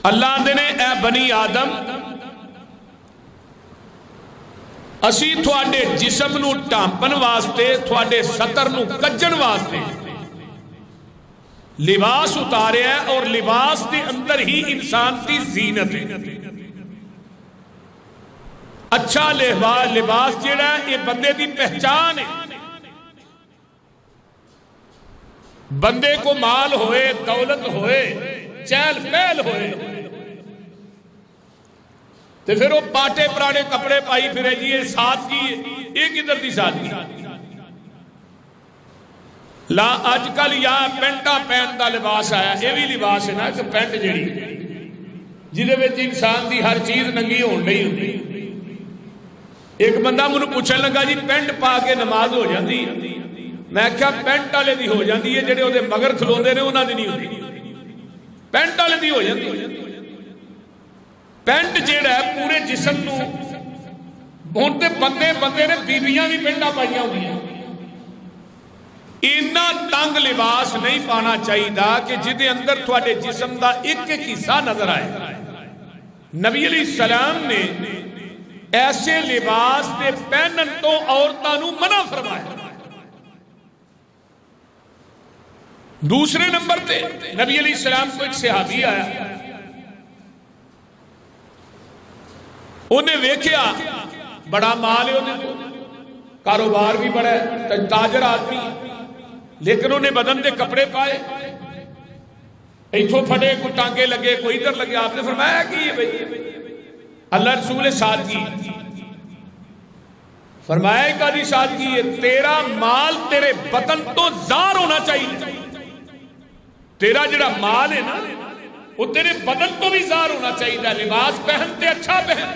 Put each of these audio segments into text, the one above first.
اللہ آندے نے اے بنی آدم اسی تھوڑے جسم نو ٹامپن واسطے تھوڑے سطر نو کجن واسطے لباس اتارے ہے اور لباس کے اندر ہی انسان کی زینت ہے. اچھا لباس جیڑا ہے یہ بندے دی پہچان ہے. بندے کو مال ہوئے دولت ہوئے چہل پہل ہوئے تو پھر وہ پاٹے پرانے کپڑے پائی پھرے جی یہ ساتھ کی ایک ادھر دی ساتھ کی لا اج کل یا پینٹا پہن دا لباس آیا یہ بھی لباس ہے نا کہ پینٹ جڑی جہدے وچ انسان دی ہر چیز ننگی ہون نہیں ہوتی. ایک بندہ مجھے پوچھنے لگا جی پینٹ پا کے نماز ہو جاتی میں کہا پینٹ والے دی ہو جاتی ہے جڑے وہ مگر کھلوندے نے انہاں دی نہیں ہوتی پینٹ والے دی ہو جاتی. پینٹ جیڑا ہے پورے جسم نو ہن تے بندے نے بیویاں بھی پینٹاں پائیاں ہوندی ہیں. اتنا تنگ لباس نہیں پانا چاہیے کہ جدے اندر تھوڑے جسم دا ایک ایک حصہ نظر آئے. نبی علیہ السلام نے ایسے لباس دے پہنن تو عورتاں نو منع فرمایا. دوسرے نمبر تے نبی علیہ السلام کو ایک صحابی آیا انہیں ویکھیا بڑا مال ہے انہیں کاروبار بھی بڑا ہے تاجر آدمی لیکن انہیں بدن دے کپڑے پائے ایتھوں پھٹے کوئی ٹانگے لگے کوئی ادھر لگے. آپ نے فرمایا کہ یہ بھئی اللہ رسول سادگی فرمایا ایک آدھی سادگی ہے تیرا مال تیرے بدن تو ظاہر ہونا چاہیے. تیرا جڑا مال ہے نا وہ تیرے بدن تو بھی ظاہر ہونا چاہیے. لباس پہنتے اچھا پہن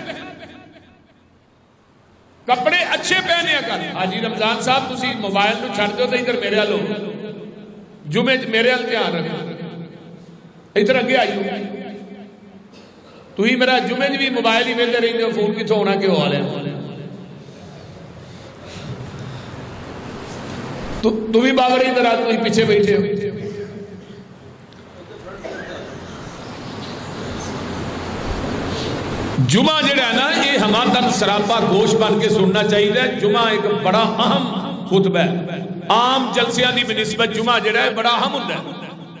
کپڑے اچھے پہنے کر. حاجی رمضان صاحب تسی موبائل نو چھڑ دو تو ادھر میرے ہلو جمعے میرے ہل دھیان رکھو ادھر اگے آئیو تو ہی میرا جمعے بھی موبائل ہی ملتے رہی فون کتوں ہونا کہ حال ہے تو بھی بابر ادھر آ تو پیچھے بیٹھے ہو. جمعہ جڑا ہے نا یہ ہمارا سراپا گوشت بن کے سننا چاہیے. جمعہ ایک بڑا اہم خطبہ ہے. عام جلسیاں دی بنسبت جمعہ جڑا ہے بڑا اہم ہوتا ہے.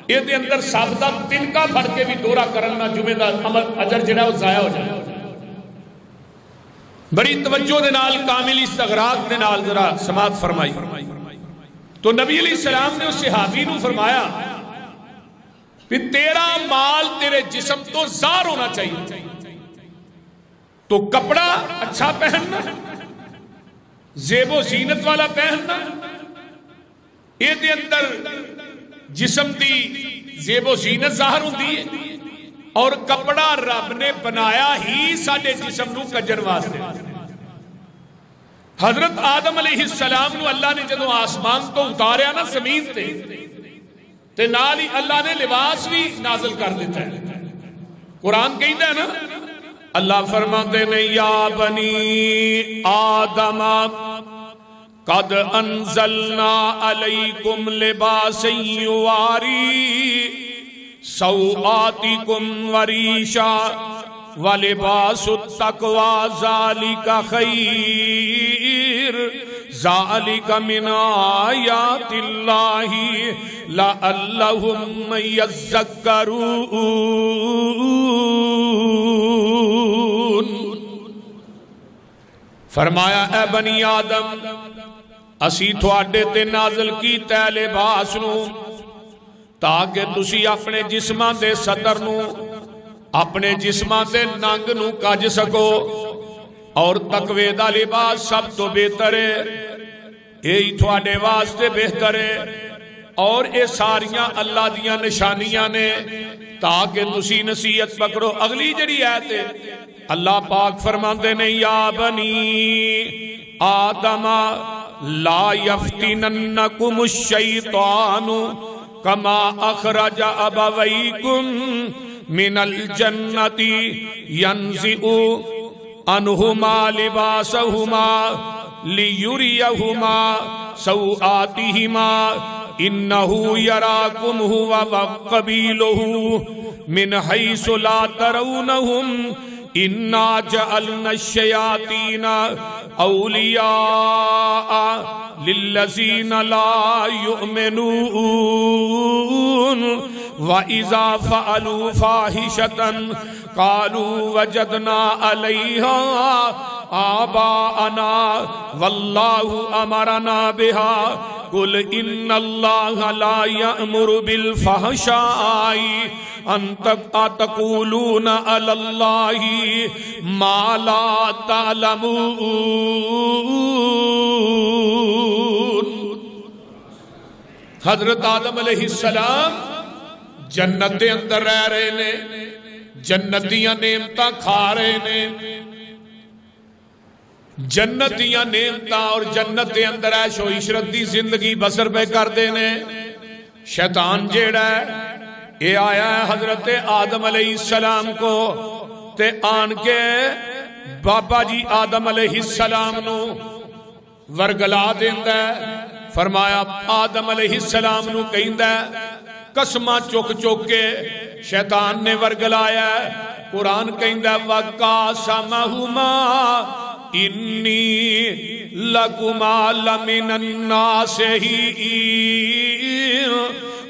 یہ دے اندر سابقہ تنکا پھڑ کے بھی دورہ کرنا جمعہ دا عمل اجر جڑا ہے وہ ضائع ہو جائے. بڑی توجہ دے نال کامل استغراق دے نال ذرا سماعت فرمائی. تو نبی علیہ السلام نے اس صحابی نو فرمایا کہ تیرا مال تیرے جسم تو ظاہر ہونا چاہیے تو کپڑا اچھا پہننا زیب و زینت والا پہننا یہ دے اندر جسم دی زیب و زینت ظاہر ہوتی ہے اور کپڑا رب نے بنایا ہی ساڑھے جسم نو کجر واسطے. حضرت آدم علیہ السلام نو اللہ نے جدو آسمان تو اتاریا نا زمین تے نال ہی اللہ نے لباس بھی نازل کر دیتا ہے. قرآن کہتا ہے نا اللہ فرماتے نے یا بنی آدم قد انزلنا علیکم لباسا یواری سوآتکم وریشا ولباس التقوی ذالک خیر ذالک من آیات اللہ لعلہم یذکرون. فرمایا اے بنی آدم اسی تھوڑے تے نازل کیتا ہے لباس نو تاکہ تسی اپنے جسمان دے سطر نو اپنے جسمان دے ننگ نو کج سکو. اور تقوی دا لباس سب تو بہتر ہے یہی تھوڑے واسطے بہتر ہے اور اے ساریاں اللہ دیاں نشانیاں نے تاکہ تسی نصیحت پکڑو. اگلی جڑی آیت ہے اللہ پاک فرماندے نے یا بنی آدم لا یفتننکم الشیطان کما اخرج ابویکم من الجنت ینزئ عنہما لباسہما لیریہما سوآتہما انہو یراکم ہوا وقبیلہو من حیث لا ترونہم انا جعلنا الشیاطین اولیاء للذین لا یؤمنون وَإِذَا فَعَلُوا فَاحِشَةً قَالُوا وَجَدْنَا عَلَيْهَا آبَاءَنَا وَاللَّهُ أَمَرَنَا بِهَا قُلْ إِنَّ اللَّهَ لَا يَأْمُرُ بِالْفَحْشَاءِ أَن تَقُولُونَ عَلَى اللَّهِ مَا لَا تَعْلَمُونَ۔ حضرت آدم علیہ السلام جنت دے اندر رہ رہے نے، جنتیاں نعمتاں کھا رہے نے، جنتیاں نعمتاں اور جنت دے اندر عیش و عشرت دی زندگی بسر پہ کر دینے۔ شیطان جیڑا ہے یہ آیا ہے حضرت آدم علیہ السلام کو تے آن کے بابا جی آدم علیہ السلام نو ورگلا دیندہ ہے۔ فرمایا آدم علیہ السلام نو کہندہ ہے قسمہ چک چک کے شیطان نے ورگلایا ہے۔ قرآن کہندہ ہے وَقَاسَمَهُمَا إِنِّي لَكُمَا لَمِنَ النَّاصِحِينَ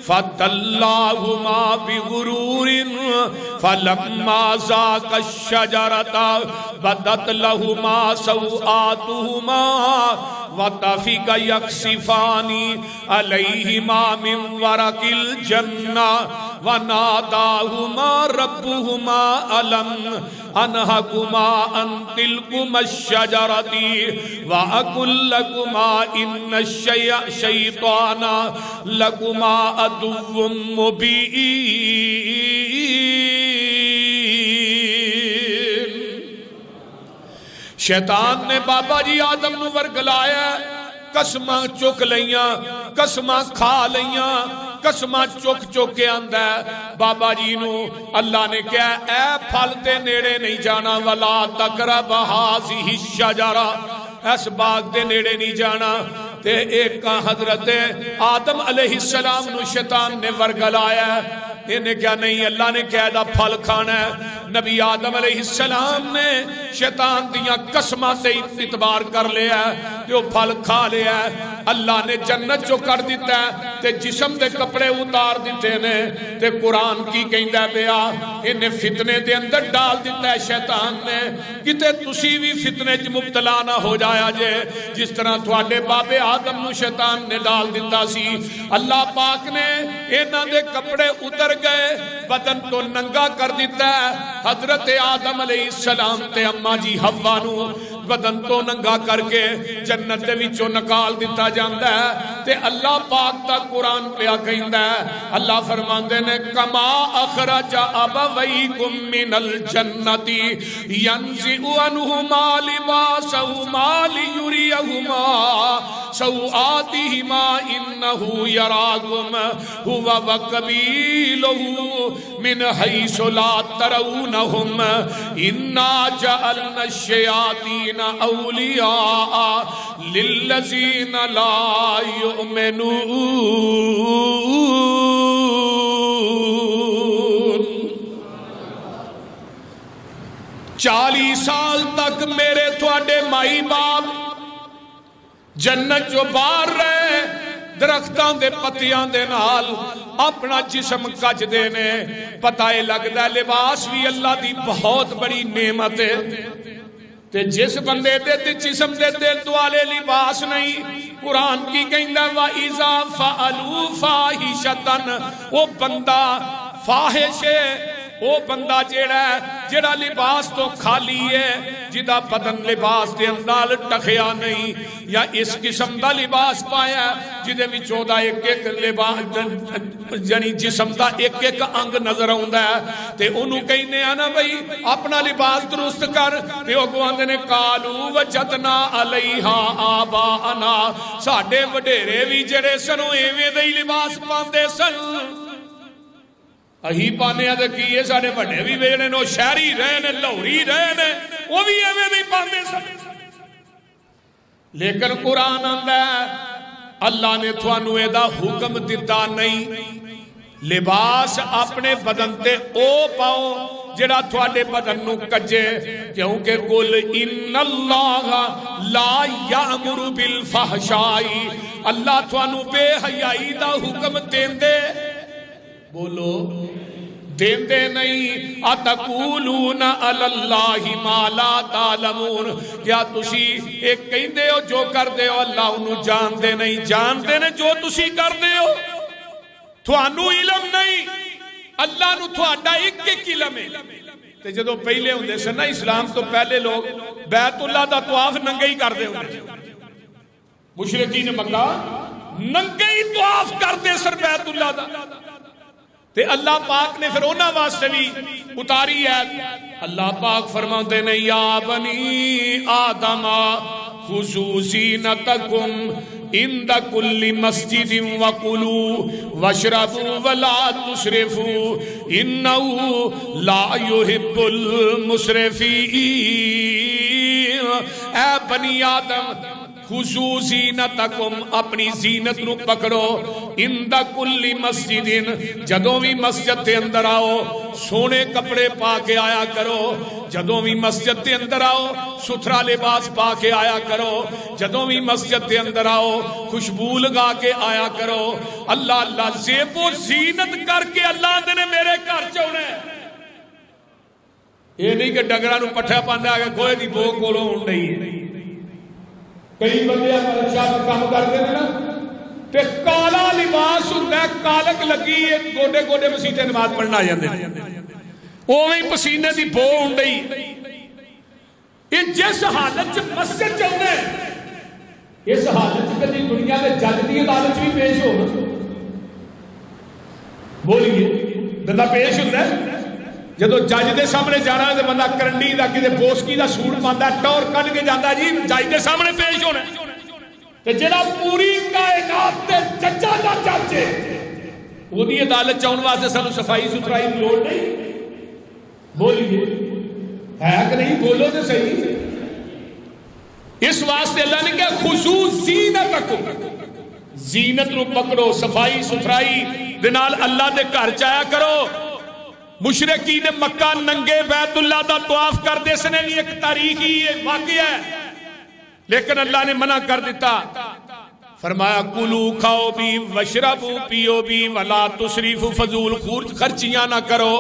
فَدَلَّاهُمَا بِغُرُورٍ فَلَمَّا ذَاقَا الشَّجَرَةَ بَدَتْ لَهُمَا سَوْآتُهُمَا وَطَفِقَا يَخْصِفَانِ عَلَيْهِمَا مِنْ وَرَقِ الْجَنَّةِ وَنَادَاهُمَا رَبُّهُمَا أَلَمْ أَنْهَكُمَا عَنْ تِلْكُمَا الشَّجَرَةِ وَأَقُلْ لَكُمَا إِنَّ الشَّيْطَانَ لَكُمَا عَدُوٌّ مُبِينٌ۔ شیطان نے بابا جی آدم نو ورگلایا، قسمہ چک لیاں، قسمہ کھا لیاں، قسمہ چک چک کے آندہ ہے بابا جی نو اللہ نے کہا اے پھل تے نیڑے نہیں جانا وَلَا تَقْرَبَ هَٰذِهِ الشَّجَرَةَ، اس باغ دے نیڑے نہیں جانا۔ تے ایک کا حضرت آدم علیہ السلام نو شیطان نے ورگلایا ہے، انہیں کیا نہیں اللہ نے کہا دا پھل کھانا ہے۔ نبی آدم علیہ السلام نے شیطان دیاں قسمہ سے اعتبار کر لیا ہے جو پھل کھا لیا ہے۔ اللہ نے جنت جو کر دیتا ہے تے جسم دے کپڑے اتار دیتے نے تے قرآن کی کہندہ بیا انہیں فتنے دے اندر ڈال دیتا ہے شیطان نے کتے تسی بھی فتنے جو مبتلا نہ ہو جایا جے جس طرح تھوڑے باب آدم نو شیطان نے ڈال دیتا سی۔ اللہ پاک نے انہاں دے کپڑے اتر گئے، بدن تو ننگا کر دیتا ہے۔ حضرت آدم علیہ السلام تے اماں جی حوا نو بدن تو ننگا کر کے جنت دے وچوں نکال دیتا جاندہ ہے تے اللہ پاک تا قرآن پہ کہندہ ہے۔ اللہ فرماندے نے کما اخرج ابویکم من الجنت ینزع عنہما لباسہما لیریہما سوآتہما انہ یراکم ہوا وقبیلہ من حیث لا ترونہم انا جعلنا الشیاطین اولیاء للذین لا یؤمنون۔ 40 سال تک میرے تھوڑے مائی باپ جنت جو باہر رہے درختان دے پتیاں دے نال اپنا جسم کج دینے پتہ لگتا ہے لباس بھی اللہ دی بہت بڑی نعمت ہے تے جس بندے دے جسم دے دل دوالے لباس نہیں قرآن کی کہندہ وَإِذَا فَعَلُوا فَاحِشَةً وہ بندہ فاحش ہے وہ بندہ جیڑا لباس تو خالی ہے جدا بدن لباس دے اندال ٹکھیا نہیں یا اس قسم دا لباس پایا جدے بھی 14 ایک لباس یعنی جسم دا ایک انگ نظر ہوندہ ہے تے انہوں کہنے آنا بھئی اپنا لباس درست کر تے وہ گواندے نے قالوا وجدنا علیہا آباءنا ساڑھے وڈیرے بھی جڑے سنو ایویں دے لباس پاندے سن اہی پانے آدھے کیے ساڑھے بڑے بھی بیڑے نو شہری رہنے لوری رہنے وہ بھی ایویں دی پاندے سن لیکن قرآن آندہ ہے اللہ نے تھوانو ایدہ حکم دیتا نہیں لباس اپنے بدن تے او پاؤ جڑا تھوڑے بدن نو کجے، کیونکہ قل ان اللہ لا یامر بالفحشاء، اللہ تھانو بے حیائی دا حکم دیندے، بولو دیندے نہیں، اتقولون علی اللہ ما لا تعلمون، کیا تسی ایک کہندے ہو جو کر دے ہو اللہ انہوں جان دے نہیں، جان دے نے جو تسی کر دے ہو، تھانو علم نہیں، اللہ نو تھوڑا ایک علم ہے۔ تے جدو پہلے ہوں دے سن اسلام تو پہلے لوگ بیت اللہ دا طواف ننگے ہی کر دے ہوں، مشرکین مکہ ننگے ہی طواف کر دے سر بیت اللہ دا، تے اللہ پاک نے پھر انہاں واسطے بھی اتاری ہے، اللہ پاک فرماتے ہیں یا بنی آدم خذوا زینتکم عند کل مسجد وکلوا واشربوا ولا تسرفوا انہ لا یحب المسرفین، اے بنی آدم خذوا زینتکم، اپنی زینت نو پکڑو، عند کل مسجد، جدوں بھی مسجد دے اندر آؤ سونے کپڑے پا کے آیا کرو، جدوں بھی مسجد دے اندر آؤ ستھرا لباس پا کے آیا کرو، جدوں بھی مسجد دے اندر آؤ خوشبو لگا کے آیا کرو، اللہ اللہ زیب و زینت کر کے اللہ نے میرے گھر چونے، یہ نہیں کہ ڈنگراں نو پٹھا پاندہ ہے کہ گوئے دی بو کولوں ہون نہیں ہے۔ کئی بندے اگر اچھا کام کرتے ہیں نا تے کالا لباس ہوتا ہے، کالک لگی ہے، گوڑے گوڑے مسیطے نماز پڑھنا جاندے اوہی پسینے دی بو ہونڈی، یہ جس حالت مسجد چاہتے ہیں اس حالت کدی دنیا میں جج دی عدالت بھی پیش ہو، بولیے بندہ پیش ہوتا ہے جدو جج دے سامنے جانا ہے تو بندہ کرنڈی دا کدے بوسکی دا سوٹ پاندا ٹور کڈ کے جاندا جی جج دے سامنے پیش ہونا تے جڑا پوری کائنات تے ججا دا جج ہے اودی عدالت چاون واسطے سانو صفائی ستھرائی دی لوڑ نہیں، بولیے ہے کہ نہیں، بولو تے صحیح۔ اس واسطے اللہ نے کہا خذوا زینتکم، زینت نو پکڑو، صفائی ستھرائی دے نال اللہ دے گھر چایا کرو۔ مشرکین مکہ ننگے بیت اللہ دا طواف کر دے سنے بھی ایک تاریخی واقعہ ہے، لیکن اللہ نے منع کر دیتا، فرمایا کلو کھاؤ بھی وشربو پیو بھی ولا تسریفو، فضول خرچیاں نہ کرو،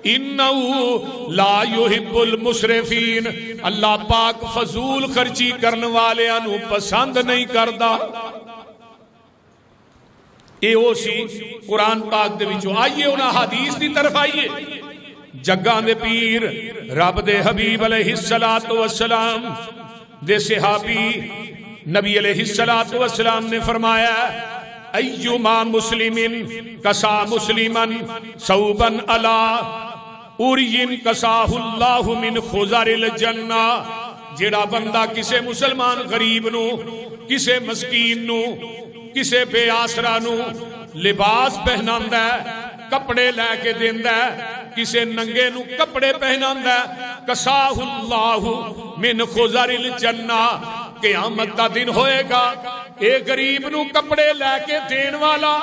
انہو لا یحب المسرفین، اللہ پاک فضول خرچی کرنے والے انہوں پسند نہیں کردہ۔ اے او سی قرآن پاک دے وچوں، آئیے انہاں حدیث دی طرف آئیے، جگاں دے پیر رب دے حبیب علیہ السلام دے صحابی نبی علیہ السلام نے فرمایا ایما مسلمن کسا مسلمن صوبن علا اورین کساہ اللہ من خزر الجنہ، جڑا بندہ کسے مسلمان غریب نو، کسے مسکین نو، کسے بے آسرا نو لباس پہناندہ ہے، کپڑے لے کے دیندہ ہے، کسے ننگے نو کپڑے پہناندہ ہے، کساہ اللہ من خزر الجنہ، قیامت دا دن ہوئے گا ایک غریب نو کپڑے لے کے دین والا،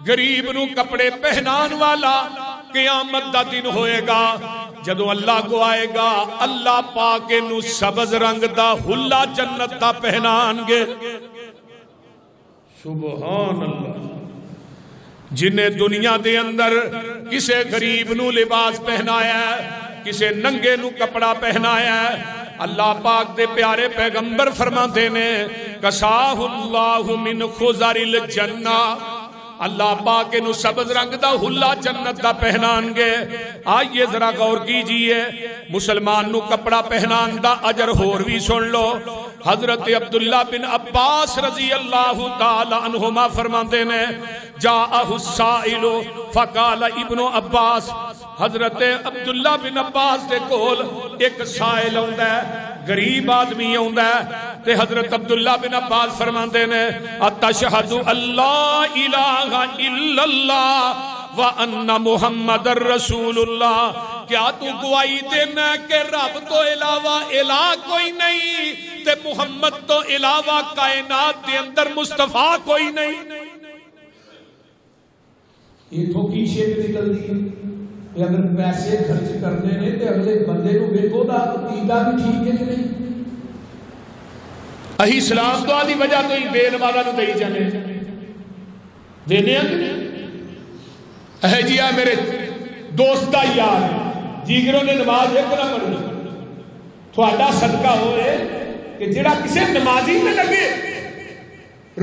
غریب نو کپڑے پہنان والا، قیامت دا دن ہوئے گا جدو اللہ کو آئے گا اللہ پاک نو سبز رنگ دا حلہ جنت دا پہنان گے۔ سبحان اللہ، جنہیں دنیا دے اندر کسے غریب نو لباس پہنایا ہے، کسے ننگے نو کپڑا پہنایا ہے، اللہ پاک دے پیارے پیغمبر فرماتے نے کساہ اللہ من خزر الجنہ، اللہ پاک نو سبز رنگ دا حلہ جنت دا پہنان گے۔ آئیے ذرا غور کیجئے، مسلمان نو کپڑا پہنان دا اجر ہور بھی سن لو۔ حضرت عبداللہ بن عباس رضی اللہ تعالی عنہما فرماتے نے جاءہ السائل فقال ابن عباس، حضرت عبداللہ بن عباس دے کول ایک سائل ہوندہ ہے، غریب آدمی ہوندہ ہے، تے حضرت عبداللہ بن عباس فرماتے نے اتشہد اللہ الہ الا اللہ وَأَنَّ مُحَمَّدَ الرَّسُولُ اللَّهِ، کیا تو گواہی دینا کہ رب تو علاوہ الہ کوئی نہیں تے محمد تو علاوہ کائنات دے اندر مصطفیٰ کوئی نہیں؟ اتوں کی شک نکلتی ہے کہ اگر پیسے خرچ کرنے نے تو اگلے بندے کو ویکو دا عقیدہ بھی ٹھیک ہے کہ نہیں. اہی اسلام تو آدھی وجہ تو ہی بے نمازہ نو دئی جانے دینے ہیں کہ نہیں. اے جی آ میرے دوست دا یار جیگروں نے نماز ایک نہ پڑھی تھوڑا صدقہ ہوئے کہ جڑا کسے نمازی میں لگے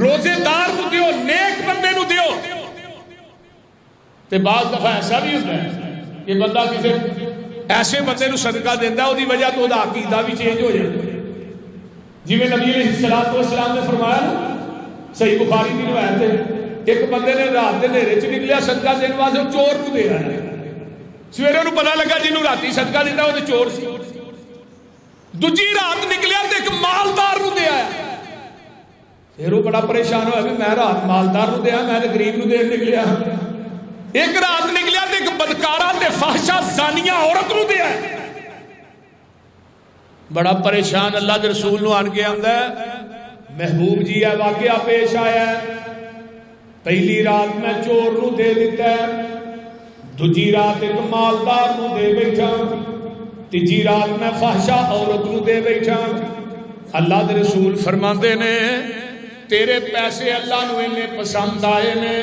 روزے دار کو دیو نیک بندے نو دیو. تے بعض دفعہ ایسا بھی ہوتا ہے کہ بندہ کسے ایسے بندے نو صدقہ دیندہ ہے دی وجہ تو دا عقیدہ بھی چینج ہو جائے. جی میں نبی علیہ السلام نے فرمایا نا صحیح بخاری کی روایت ہے ایک بندے نے رات دے نیرے چ نکلیا صدقہ دینے واسطے چور کو دے رہا ہے. سویرے انہوں پتہ لگا جنہوں راتی صدقہ دیتا وہ چور سی. دوجی رات نکلیا تو ایک مالدار نو دے آیا. پھر وہ بڑا پریشان ہوا کہ میں رات مالدار نو دیا میں غریب نو دین نکلیا. ایک رات نکلیا تو ایک بدکارہ تے فحشہ زانیہ عورت نو دیا. بڑا پریشان اللہ دے رسول نو آن کے آندا ہے محبوب جی ہے واقعہ پیش آیا ہے. پہلی رات میں چور نو دے دیتا ہے دوجی رات ایک مالدار نو دے بیٹھا تیجی رات میں فحشہ عورت نو دے بیٹھا. اللہ دے رسول فرماندے نے تیرے پیسے اللہ نو انہیں پسند آئے نے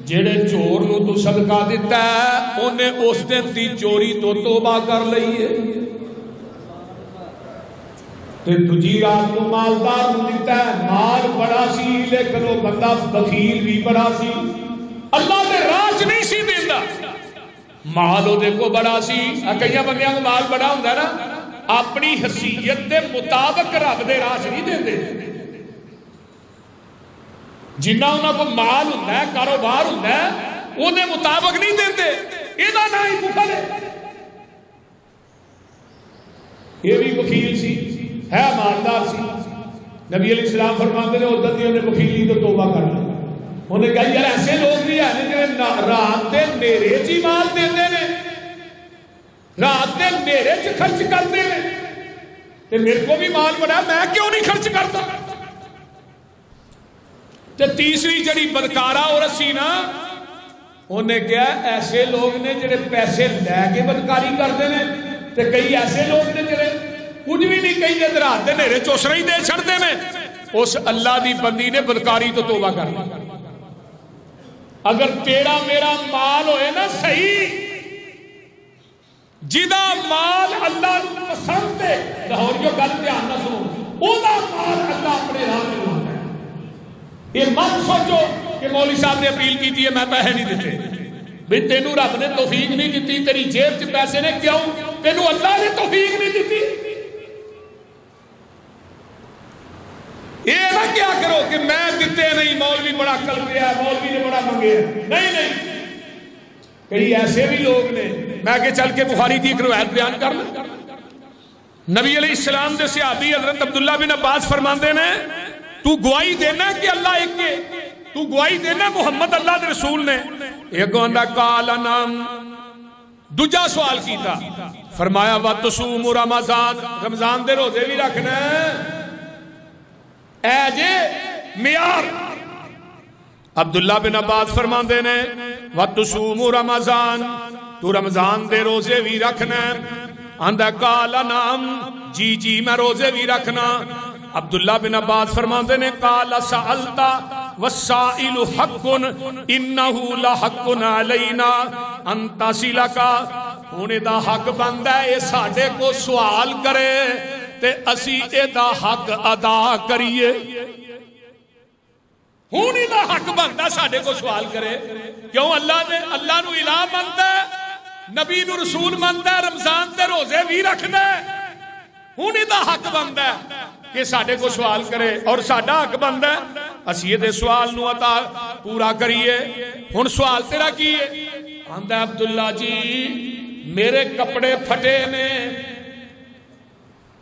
جڑے چور نو تو صدقہ دیتا ہے انہیں اس دن دی چوری تو توبہ کر لئی ہے. دوجی رات کو مالدار نو دیتا ہے مال بڑا سی لیکن وہ بندہ بخیل بھی بڑا سی اللہ دے راج نہیں سی دیندا. مال وہ دیکھو بڑا سی کئی بندیاں کو مال بڑا ہوتا ہے نا اپنی حیثیت دے مطابق رب دے راج نہیں دیندے. جنہ انہاں کو مال ہوتا ہے کاروبار ہوتا ہے وہ دے مطابق نہیں دیندے. یہ نہ ہی بخل ہے یہ بھی وکیل سی ہے مالدار سی. نبی علیہ السلام فرماتے ہیں ادھر دی انہیں وکیلی تو توبہ کر لی. انہیں کہا یار ایسے لوگ بھی ہیں جنہیں رات دے نیرے چی مال دیندے نے رات دے نیرے چ خرچ کرتے ہیں تے میرے کو بھی مال بڑا میں کیوں نہیں خرچ کرتا. تے تیسری جڑی بدکارہ عورت سی نا انہیں کہا ایسے لوگ نے جڑے پیسے لے کے بدکاری کرتے ہیں تے کئی ایسے لوگ نے جڑے کچھ بھی نہیں کہیں جد رات دے نیرے چوسرا ہی دے چھڑتے ہیں. اس اللہ دی بندی نے بدکاری تو توبہ کر لی. اگر تیرا میرا مال ہوئے نا صحیح جدا مال اللہ پسند ہے لاہور جو گل دھیان نہ سنو اوہ مال اللہ اپنے راہ میں لاتا ہے. یہ مت سوچو کہ مولوی صاحب نے اپیل کی تھی میں پیسے نہیں دیتے بھی تینوں رب نے توفیق نہیں دیتی تیری جیب سے پیسے نے کیوں تینوں اللہ نے توفیق نہیں دیتی. یہ نہ کیا کرو کہ میں دیتے نہیں مولوی بڑا کل گیا مولوی نے بڑا منگے نہیں نہیں. کئی ایسے بھی لوگ نے میں آگے چل کے بخاری کی ایک روایت بیان کر لوں. نبی علیہ السلام دے صحابی حضرت عبداللہ بن عباس فرماندے نے تو گواہی دینا کہ اللہ ایک کے تو گواہی دینا محمد اللہ دے رسول نے ایک گوندہ کالا نام دوجہ سوال کی تھا فرمایا وَتُصُومُ رمضان رمضان دے روزے بھی رکھنا اے جے میار. عبداللہ بن عباس فرماندے نے وَتُصُومُ رمضان تو رمضان دے روزے بھی رکھنا آندہ کالا نام جی جی میں روزے بھی رکھنا. عبداللہ بن عباس فرماندے نے کالا سألتا والسائل حق انہو لحق علینا انتا سلکا ہونے دا حق بندہ ہے ساڑھے کو سوال کرے تے اسی اے دا حق ادا کریے. ہونے دا حق بندہ ساڑھے کو سوال کرے کیوں اللہ نو الہ مانتا ہے نبی نو رسول مانتا ہے رمضان تے روزے بھی رکھنا ہے. ہونے دا حق بندہ ہے کہ ساڑھے کو سوال کرے اور ساڑھا حق بندہ ہے اسی دے سوال نو عطا پورا کریے. ہن سوال تیرا کیے آندہ عبداللہ جی میرے کپڑے پھٹے نے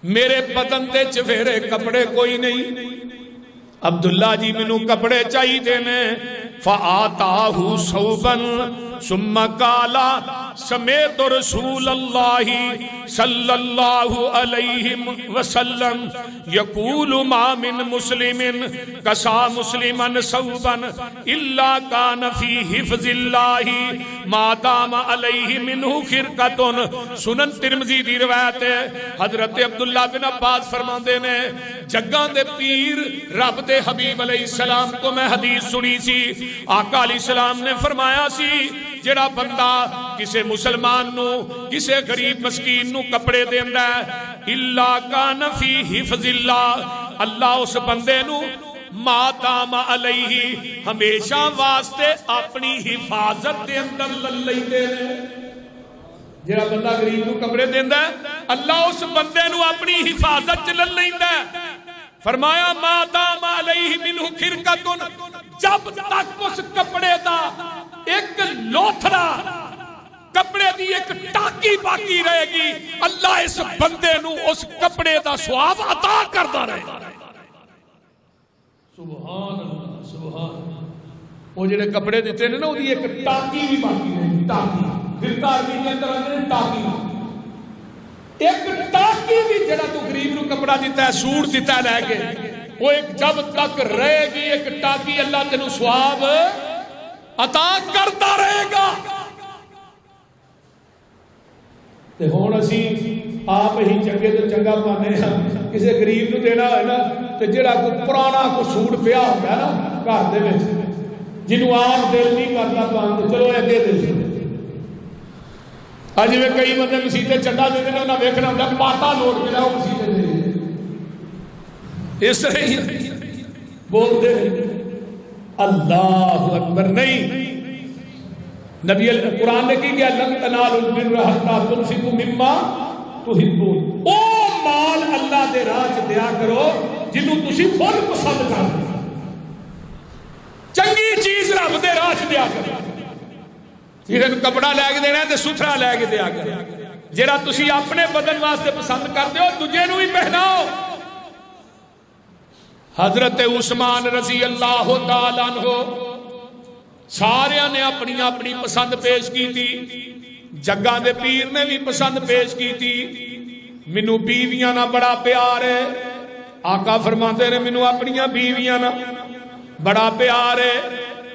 میرے بدن دے چفیرے کپڑے کوئی نہیں. عبداللہ جی منو کپڑے چاہی دینے فآتاہو صوبن ثم قالا سمیت رسول اللہ صلی اللہ علیہ وسلم یقول ما من مسلم کسا مسلما ثوبا الا کان فی حفظ اللہ ما دام علیہ منہ خرقۃ. سنن ترمذی دی روایت ہے. حضرت عبداللہ بن عباس فرماندے نے جگاں دے پیر رب دے حبیب علیہ السلام کو میں حدیث سنی سی. آقا علیہ السلام نے فرمایا سی جڑا بندہ کسے مسلمان نو کسے غریب مسکین نو کپڑے دیندا ہے الا کان فی حفظ اللہ, اللہ اس بندے نو ما دام علیہ ہمیشہ واسطے اپنی حفاظت دے اندر لیندے نے. جڑا بندہ غریب نو کپڑے دیندا ہے اللہ اس بندے نو اپنی حفاظت چ لیندا ہے. فرمایا ما دام علیہ منہ خرقۃ, جب تک اس کپڑے دا ایک لوتھڑا کپڑے دی ایک ٹاکی باقی رہے گی اللہ اس بندے نو اس کپڑے دا ثواب عطا کردا رہے گا. سبحان اللہ سبحان اللہ. وہ جڑے کپڑے دیتے نے نا وہ ایک ٹاکی بھی باقی رہے گی. ٹاکی پھر عربی کے اندر آتے ہیں ٹاکی. ایک ٹاکی بھی جڑا تو غریب نو کپڑا دیتا ہے سوٹ دیتا ہے لے کے وہ ایک جب تک رہے گی ایک ٹاکی اللہ تینوں ثواب عطا کرتا رہے گا. تے ہن اسی آپ ہی چنگے تو چنگا پانے ہاں کسی غریب نو دینا ہوئے نا تے جڑا کوئی پرانا کوئی سوٹ پیا ہو گیا نا گھر دے وچ جنوں آپ دل نہیں کرتا پان تے چلو اگے دے دو. اج میں کئی بندے مسیتے چنڈا دے دینا انہاں ویکھنا ہوندا پاٹا لوٹ کے لاؤ مسیتے دے اس طرح ہی بول دے. اللہ اکبر. نہیں نبی قرآن نے کی کیا لن تنالوا البر حتی تنفقوا مما تحبون. او مال اللہ دے راہ چ دیا کرو جنوں تسی خود پسند کرو. چنگی چیز رب دے راہ چ دیا کرو. جن کپڑا لے کے دینا ہے تے ستھرا لے کے دیا کرو. جڑا تسی اپنے بدن واسطے پسند کرتے ہو دوجے نو بھی پہناؤ. حضرت عثمان رضی اللہ تعالیٰ عنہ سارے نے اپنی اپنی پسند پیش کی تھی. جگاں دے پیر نے بھی پسند پیش کی تھی. مینوں بیویاں نہ بڑا پیار ہے. آقا فرماتے نے مینوں اپنیاں بیویاں نہ بڑا پیار ہے.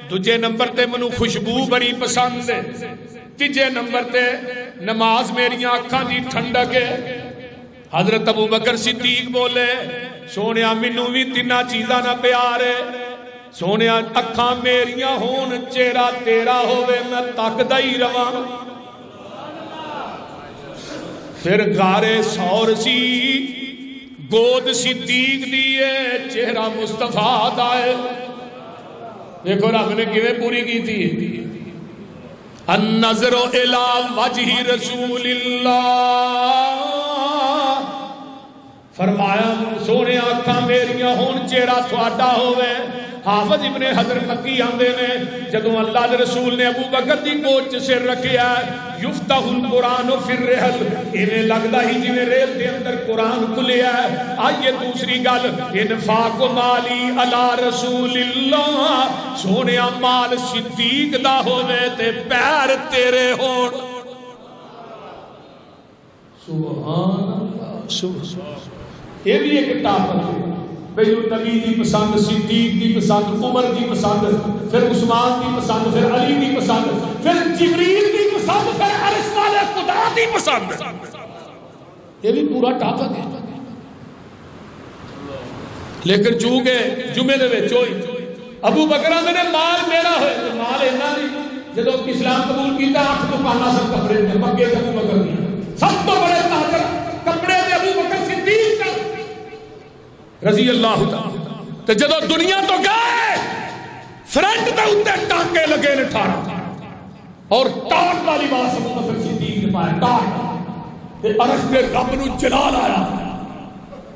دوجے نمبر تے مینوں خوشبو بڑی پسند ہے. تیجے نمبر تے نماز میریاں اکھاں دی ٹھنڈک ہے. حضرت ابو بکر صدیق بولے سونیا مینوں بھی تینا چیزاں نہ پیار ہے. سونیا اکھاں میریاں ہون چہرہ تیرا ہوئے میں تکدا ہی رواں. پھر غارے سور سی گود صدیق دیئے چہرہ مصطفیٰ دائے. دیکھو رب نے کیویں پوری کی تھی. النظر الی وجہ رسول اللہ. فرمایا سونے آنکھاں میریاں ہون چہرہ تھوڑا ہوئے. حافظ ابن حجر مکی آندے نے جدوں اللہ دے رسول نے ابو بکر دی کوچ سر رکھیا یفتح القرآن فی الرحل انہیں لگدا ہی جنہیں ریل دے اندر قرآن کھلیا ہے. آئیے دوسری گل انفاق مالی علی رسول اللہ. سونے مال صدیق دا ہوئے تے پیر تیرے ہون. سبحان اللہ سبحان. یہ بھی ایک ٹاپک ہے. پہلو نبی دی پسند صدیق دی پسند عمر دی پسند پھر عثمان دی پسند پھر علی دی پسند پھر جبریل دی پسند پھر عرش والے خدا دی پسند. یہ بھی پورا ٹاپک ہے. لیکن چونکہ جمعے دے وچ ہوئی ابو بکر نے مال میرا ہوئے تو مال اینا نہیں. جدو اسلام قبول کیتا 8 دکاناں سب کپڑے دے مکے تے ابو بکر دی سب تو بڑے تاجر کپڑے دے ابو بکر صدیق رضی اللہ تعالی. تے جدو دنیا تو گئے فرنٹ تے اوتے ٹانکے لگے نے 18 اور ٹاٹ والی بات ابو بکر صدیق نے پایا ٹاٹ تے عرش تے رب نو جلال آیا.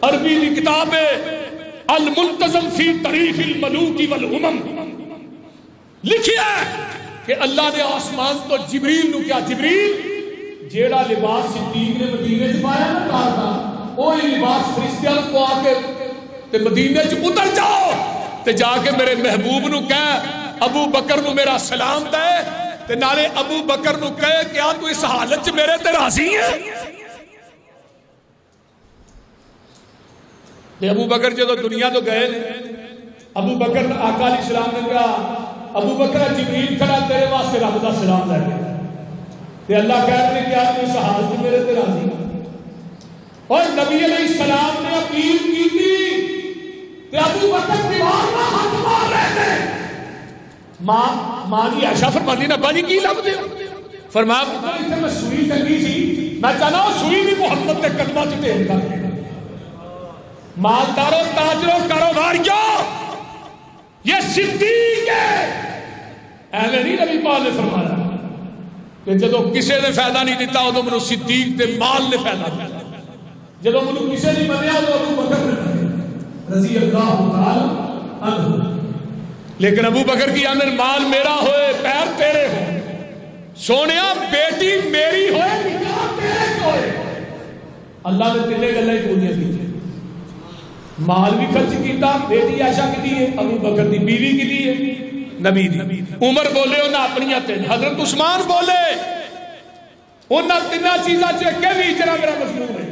عربی دی کتاب المنتظم فی تاریخ الملوک والامم لکھیا ہے کہ اللہ نے آسمان تو جبریل نو کیا جبریل جیڑا لباس صدیق نے مدینے سے پایا نا کہا تھا وہی لباس فرشتیاں کو آ کے تے مدینے سے اتر جاؤ تے جا کے میرے محبوب نو کہہ ابو بکر نو میرا سلام دے تے نالے ابو بکر نو کہے کیا تو اس حالت میرے تے راضی ہے؟ تے ابو بکر جدو دنیا تو گئے نے، ابو بکر آقا علیہ السلام نے کہا ابو بکر جبریل کھڑا تیرے واسطے رب دا سلام لے کے، تے اللہ کہتے ہیں کیا تو اس حالت میرے تے راضی ہے؟ اور نبی علیہ السلام نے اپیل کی تھی کہ ابو بکر دیوار نہ ہاتھ مار رہے تھے۔ ماں جی عائشہ فرماتی نا باجی کی لب دے فرمایا میں سوئی چنگی سی، میں چاہنا ہوں سوئی بھی محمد تے قدمہ چ ڈھیر کر دے۔ مالداروں تاجروں کاروباریوں یہ صدیق ہے، ایویں نہیں نبی پاک نے فرمایا کہ جدو کسے نے فائدہ نہیں دیتا ادو منو صدیق تے مال نے فائدہ دیتا، جدو منو کسے نہیں منیا ادو ابو بکر نے رضی اللہ تعالی عنہ۔ لیکن ابو بکر کی اندر مال میرا ہوئے پیر تیرے ہو، سونیا بیٹی میری ہوئے نکاح تیرے ہوئے، اللہ نے تینے گلے پوریاں کی، مال بھی خرچ کیتا، بیٹی عائشہ کی دیئے، ابو بکر دی بیوی کی دیئے، نبی دی، عمر بولے انہاں اپنی تین، حضرت عثمان بولے انہاں تینہ چیزاں چکے بھی جرا میرا مضمون ہے۔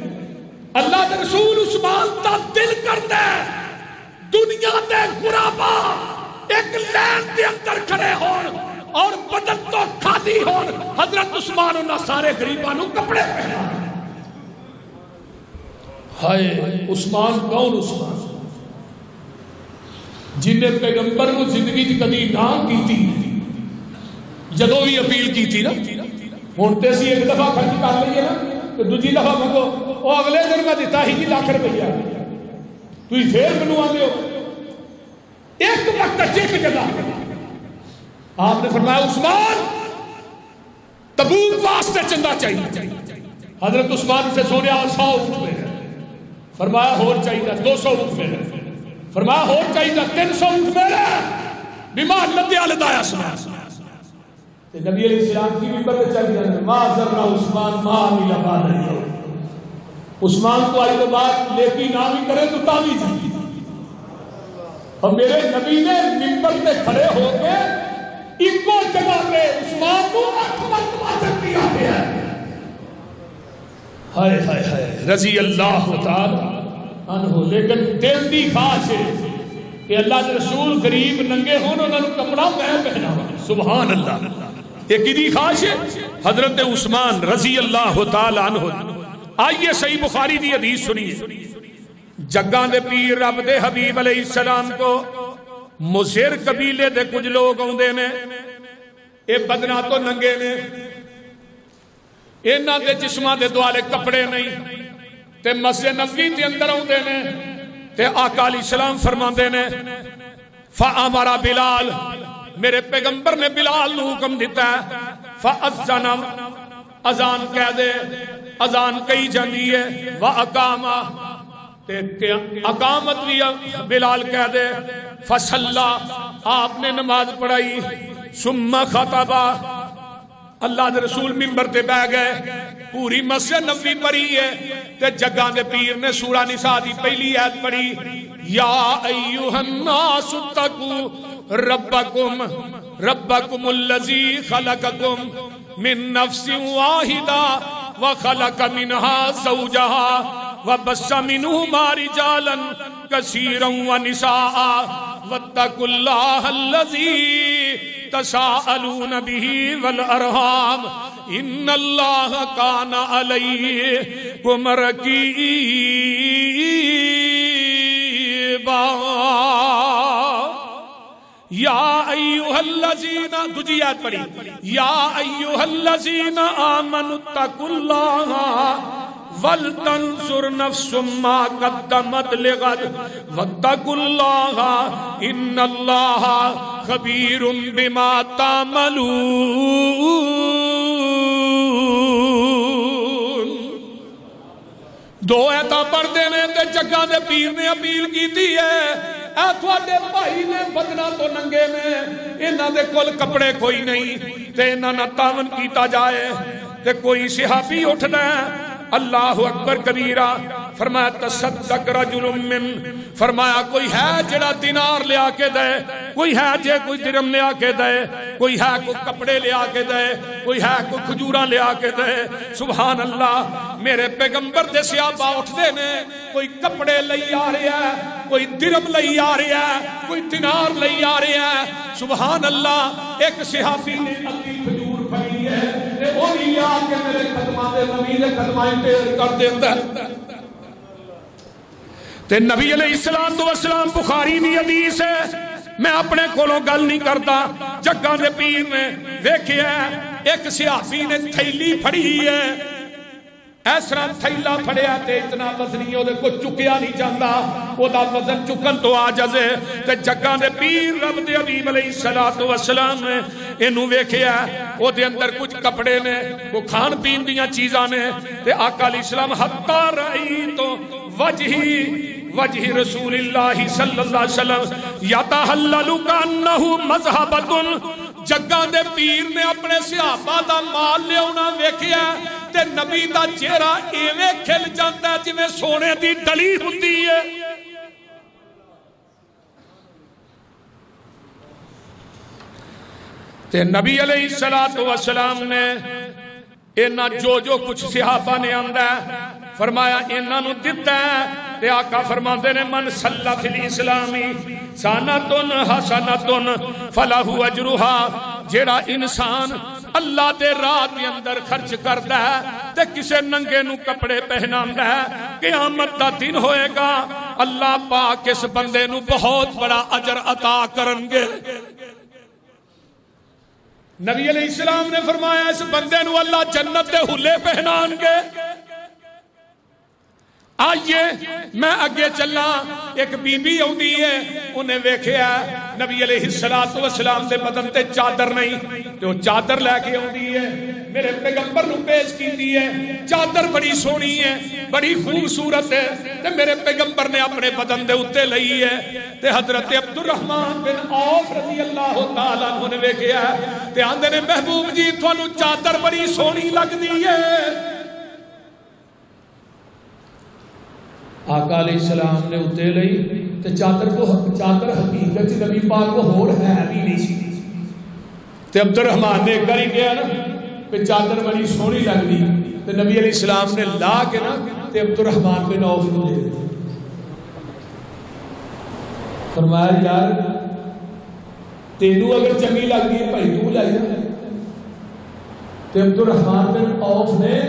اللہ دے رسول عثمان تا دل کردے دنیا دے غرابا ایک لین دے اندر کھڑے ہون اور بدن تو کھادی ہون، حضرت عثمان انہاں سارے غریبانوں کپڑے پہنا۔ ہائے عثمان کون عثمان جن نے پیغمبر کو زندگی کی کدی نہ کی تھی، جدو بھی اپیل کی تھی نا ہونتے سی ایک دفعہ خرچ کر لئیے نا تو دوجی دفعہ منگو وہ اگلے دن میں دیتا ہی 1 لاکھ روپیہ تو ہی پھر منو آتے ہو ایک وقت چیک جگہ۔ آپ نے فرمایا عثمان تبوک واسطے چندہ چاہیے، حضرت عثمان سے سونے 100 اٹھ میں فرمایا ہور چاہیے 200 اٹھ میں، فرمایا ہور چاہیے 300 اٹھ میں، بیمار لدیا لدایا سنا۔ نبی علیہ السلام کی ممبر پہ چل گیا ما ذرہ عثمان ما عمل بعد اليوم، عثمان تو آئی تو بات لیکی نہ بھی کرے تو تاوی جاتی۔ اور میرے نبی نے ممبر پہ کھڑے ہو کے ایک کو جگہ پہ عثمان کو 8 مرتبہ چک دیا گیا ہے۔ ہائے ہائے ہائے رضی اللہ تعالی عنہ۔ لیکن دل دی خواہش ہے کہ اللہ کے رسول غریب ننگے ہون انہوں نے کپڑا میں پہنا، سبحان اللہ۔ ایک دی خواہش ہے حضرت عثمان رضی اللہ تعالی عنہ۔ آئیے صحیح بخاری دی حدیث سنیے، جگاں دے پیر رب دے حبیب علیہ السلام کو مزر قبیلے دے کچھ لوگ آندے نے، اے بدنا تو ننگے نے، انہاں دے جسماں دے دوالے کپڑے نہیں، تے مسجد نبوی دے اندر آندے نے، تے آقا علیہ السلام فرماندے نے فَأَمَرَ بلال، میرے پیغمبر نے بلال نو حکم دیتا ہے فَأَذَّنَ، اذان کہہ دے، اذان کہی جاندی ہے، وَأَقَامَ، تے اقامت بھی بلال کہہ دے، فَصَلَّى، آپ نے نماز پڑھائی، ثُمَّ خَطَبَ، اللہ دے رسول منبر تے بہ گئے، پوری مسجد نبوی پڑھی ہے، تے جگاں دے پیر نے سورہ نساء دی پہلی آیت پڑھی، یا ایھا الناس اتقوا ربکم ربکم الذی خلقکم من نفس واحدہ وخلق منها زوجها وبث منهما رجالا كثيرا ونساء واتقوا الله الذي تساءلون به والارحام ان الله كان عليكم رقيبا یا ایوہ الذین، تجھے یاد پڑی، یا ایوہ الذین آمنوا اتقوا اللہ وَلْتَنْصُرْ نَفْسٌ مَا قَدَّمَتْ لِغَدٍ وَاتَّقُوا اللَّهَ إِنَّ اللَّهَ خَبِيرٌ بِمَا تَعْمَلُونَ۔ دو ایتا پڑھ دینے تے جگہ دے پیر نے اپیل کی دی ہے، اے تھوڑے بھائی نے بدنا تو ننگے میں، انہاں دے کول کپڑے کوئی نہیں، تے انہاں نہ تاون کیتا جائے، تے کوئی صحابی اٹھنا ہے اللہ اکبر کبیرہ، فرمایا تصدق رجل من، فرمایا کوئی ہے جڑا دینار لے آ کے دے، کوئی ہے جے کوئی درم لیا کے دے، کوئی ہے کوئی کپڑے لیا کے دے، کوئی ہے کوئی کھجوراں لیا کے دے. سبحان اللہ. میرے پیغمبر دے صحابہ اٹھ دے نے، کوئی کپڑے لئی آ رہا ہے، کوئی درم لئی آ رہا ہے، کوئی دینار لئی آ رہا ہے. سبحان اللہ. ایک صحابی نے اپنی کھجور پھڑی ہے تے او بھی آ کے میرے قدماں دے نبی دے قدماں ٹیر کر دیندا ہے. تے نبی علیہ السلام بخاری دی حدیث ہے، میں اپنے کولوں گل نہیں کرتا. جگاں دے پیر نے ویکھیا ایک صحابی نے تھیلی پھڑی ہے، اس طرح تھیلا پھڑیا تے اتنا وزنی او دے کو چکیا نہیں جاندا، او دا وزن چکن تو عاجز ہے. تے جگاں دے پیر رب دے حبیب علیہ السلام نے اینو ویکھیا، او دے اندر کچھ کپڑے نے، کو کھان پین دیاں چیزاں نے. تے آقا علیہ السلام حتی رأیت وجہ رسول اللہ صلی اللہ علیہ وسلم یتحلل کانہ مذہبۃ. جگاں دے پیر نے اپنے صحابہ دا مال لیاونا ویکھیا تے نبی دا چہرہ ایویں کھل جاندا جویں سونے دی ڈلی ہوندی ہے. تے نبی علیہ السلام نے اینا جو کچھ صحابہ نے آندا ہے فرمایا انہاں نو دتا ہے. تے آقا فرماندے نے من صلی فی الاسلام سنۃ حسنۃ فلہ اجرھا. جیڑا انسان اللہ دے راہ دے اندر خرچ کردا ہے تے کسے ننگے نو کپڑے پہناندا ہے، قیامت دا دن ہوئے گا اللہ پاک اس بندے نو بہت بڑا اجر عطا کرن گے. نبی علیہ السلام نے فرمایا اس بندے نو اللہ جنت دے حلے پہنان گے. آئیے میں اگے چلا. ایک بی بی ہوندی ہے، انہیں ویکھیا نبی علیہ السلام دے بدن تے چادر نہیں تے وہ چادر لے کے ہوندی ہے، میرے پیغمبر نو پیش کیتی ہے. چادر بڑی سونی ہے، بڑی خوبصورت ہے تے میرے پیغمبر نے اپنے بدن دے اتے لئی ہے. تے حضرت عبد الرحمن بن عوف رضی اللہ تعالیٰ عنہ نے ویکھیا تے آندے نے محبوب جی تھانوں چادر بڑی سونی لگدی ہے. آقا علیہ السلام نے اتے لئی تے چادر حقیقت نبی پاک کو ہور ہے بھی نہیں سی. تے عبد الرحمن نے کری گیا نا کہ چادر بڑی سونی لگ دی تے نبی علیہ السلام نے لا کے نا تے عبد الرحمن بن عوف کو دے دی. فرمایا یار تینوں اگر چنگی لگ دی ہے بھائی تو لائی جا. تے عبد الرحمن بن عوف نے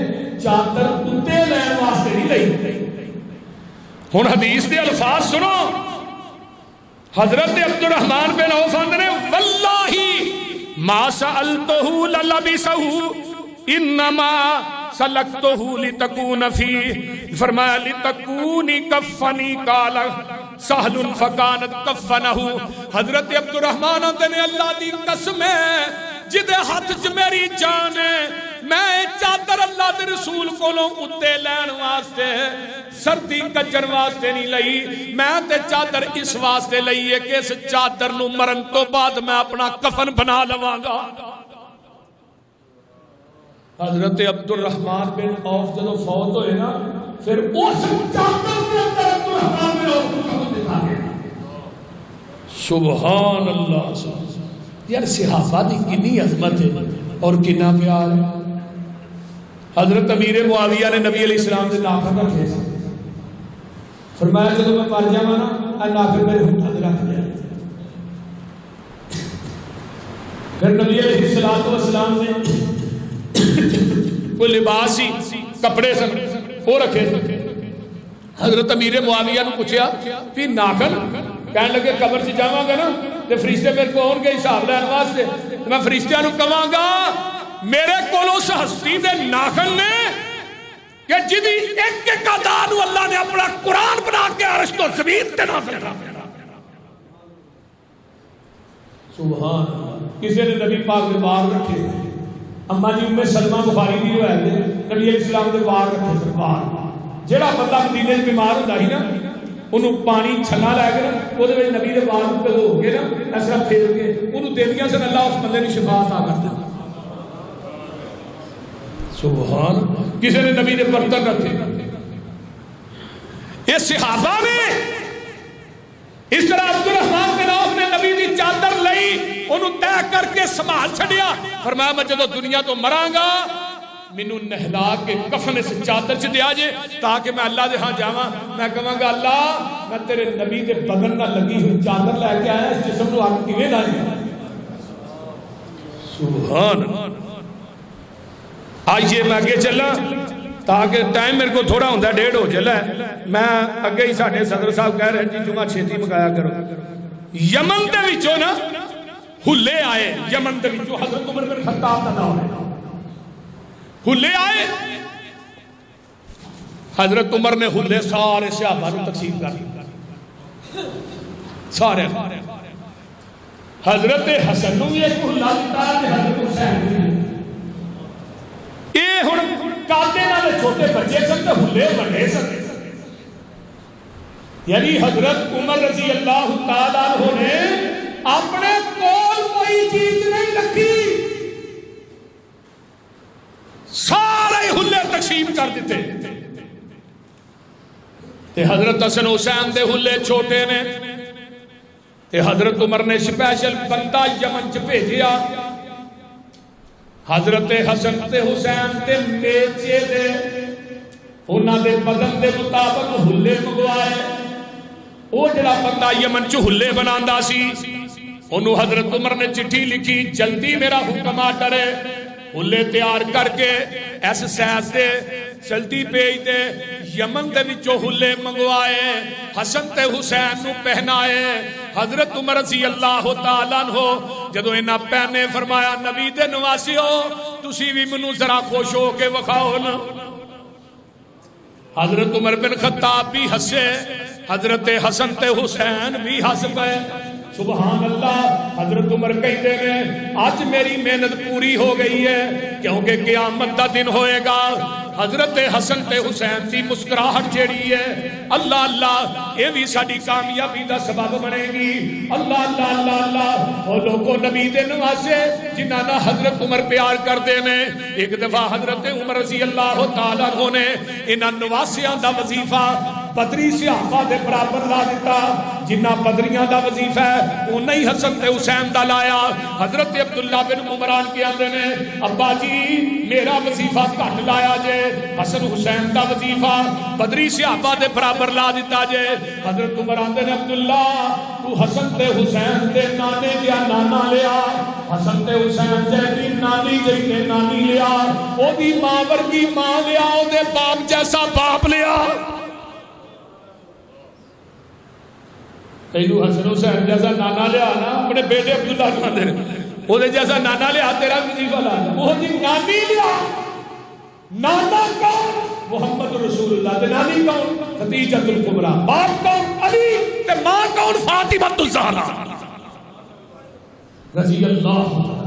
چادر اتے لین واسطے نہیں لئی. ہن حدیث دے الفاظ سنو. حضرت عبد الرحمن بن عوف نے واللہ ما سألتہ للبسہ انما سلکتہ لتکون فی. فرمایا لتکونی کفنی قال سہل فکانت کفنہ. حضرت عبد الرحمن نے اللہ دی قسم ہے جدے ہاتھ چ میری جان ہے میں چادر اللہ دے رسول کولوں اتے لین واسطے سردی کچر واسطے نہیں لئی، میں تے چادر اس واسطے لئی ہے کہ اس چادر نو مرن تو بعد میں اپنا کفن بنا لواں گا. حضرت عبد الرحمن بن عوف جدو فوت ہوئے نا پھر اس چادر کے اندر عبد الرحمن بن عوف کو کفن دکھا گیا. سبحان اللہ. یار صحابہ دی کنی عظمت ہے اور کنا پیار ہے. حضرت امیر معاویہ نے نبی علیہ السلام سے ناخن رکھے فرمایا جب میں مر جاواں نا ناخن میرے ہاتھ رکھ لیا. پھر نبی علیہ السلام نے کوئی لباس ہی کپڑے سن وہ رکھے. حضرت امیر معاویہ نے پوچھا کہ ناخن کہنے لگے قبر سے جاواں گا نا تے فرشتے میرے کو آن گے حساب لین واسطے. میں فرشتیاں نو کہاں گا میرے کولوں اس ہستی دے ناخن نے کہ جدی ایک ایک ادا نو اللہ نے اپنا قرآن بنا کے عرش تو زمین تے نازل کر. سبحان اللہ. کسی نے نبی پاک دے وار رکھے. اما جی ام سلمہ بخاری دی جو ہے نبی علیہ السلام دے وار رکھے. وار جیڑا بندہ مدینے وچ بیمار ہوندا سی نا انہوں پانی چھنا لے کے نا وہ نبی دے وار پہ ہو کے نا ایسا پھیر کے انہوں دے دیا سن اللہ اس بندے نے شفا عطا کر دیا. سبحان. کسی نے نبی دے برتن رکھے. یہ صحابہ نے اس طرح عبد الرحمن بن عوف نے نبی دی چادر طے کر کے سنبھال چھڑیا فرمایا میں جدو دنیا تو مراں گا مینوں نہلا کے کفن سے چادر چ دیا جے تاکہ میں اللہ دے ہاں جاواں میں کہاں گا اللہ میں تیرے نبی دے بدن نہ لگی ہوئی چادر لے کے آیا اس جسم نو اگ کیویں لائی سبحان آئیے میں آگے چلا تاکہ ٹائم میرے کو تھوڑا ہوندہ 1:30 ہو چلا ہے میں اگے ہی ساڑھے صدر صاحب کہہ رہے ہیں جی جمعہ چھیتی مکایا کرو یمن دے وچوں نا ہلے آئے یمن دے وچوں حضرت عمر بن خطاب کا نام ہے ہلے آئے حضرت عمر نے ہلے سارے صحابہ نے تقسیم کر دی سارے حضرت حسن نو ایک ہلا دیتا ہے حضرت حسین یہ ہن کاتے نالے چھوٹے بچے سن تے ہلے بڑے سن یعنی حضرت عمر رضی اللہ تعالیٰ عنہ نے اپنے کول کوئی چیز نہیں رکھی سارے ہلے تقسیم کر دیتے تے حضرت حسن حسین دے ہلے چھوٹے نے تے حضرت عمر نے سپیشل بندہ یمن چ بھیجیا حضرت حسن تے حسین تے میچے دے انہاں دے بدن دے مطابق ہلے منگوائے وہ جڑا بندہ یمن چ ہلے بناندا سی انہوں حضرت عمر نے چٹھی لکھی جلدی میرا حکم آرڈر ہے ہلے تیار کر کے ایس سیز دے چلتی پیج دے یمن دے وچوں ہلے منگوائے حسن تے حسین نو پہنائے حضرت عمر رضی اللہ تعالیٰ عنہ جدو انہاں پہنے فرمایا نبی دے نواسیو تسی بھی منو ذرا خوش ہو کے وکھاؤ نا حضرت عمر بن خطاب بھی ہسے حضرت حسن تے حسین بھی ہس پے سبحان اللہ حضرت عمر کہتے ہیں آج میری محنت پوری ہو گئی ہے کیونکہ قیامت دا دن ہوئے گا حضرت حسن تے حسین دی مسکراہٹ جیڑی ہے اللہ اللہ یہ بھی ساڑی کامیابی دا سبب بنے گی اللہ اللہ اللہ اللہ وہ لوگوں نبی دے نواسے جنہاں نہ حضرت عمر پیار کر دینے ایک دفعہ حضرت عمر رضی اللہ تعالیٰ عنہ نے انہاں نواسیاں دا وظیفہ بدری صحابہ دے برابر لا دیتا جنہ بدریاں دا وظیفہ ہے انہیں ہی حسن تے حسین دا لایا حضرت عبداللہ بن عمران کے اندر نے ابا جی میرا وظیفہ کٹ لایا جے حسن حسین دا وظیفہ بدری صحابہ دے برابر لا دیتا جے حضرت عمر آندے نے عبداللہ تو حسن تے حسین دے نانے جیا نانا لیا حسن تے حسین جے نانی جی نانی لیا او دی ماں ورگی ماں لیا او دے باپ جیسا باپ لیا تینو حسن حسین جیسا نانا لیا نا اپنے بیٹے عبداللہ کو دے وہ دے جیسا نانا لیا تیرا وظیفہ لا وہ دی نانی لیا نانا کون محمد رسول اللہ دے نانی کون خدیجہ الکبریٰ باپ کون علی تے ماں کون فاطمہ الزہرا رضی اللہ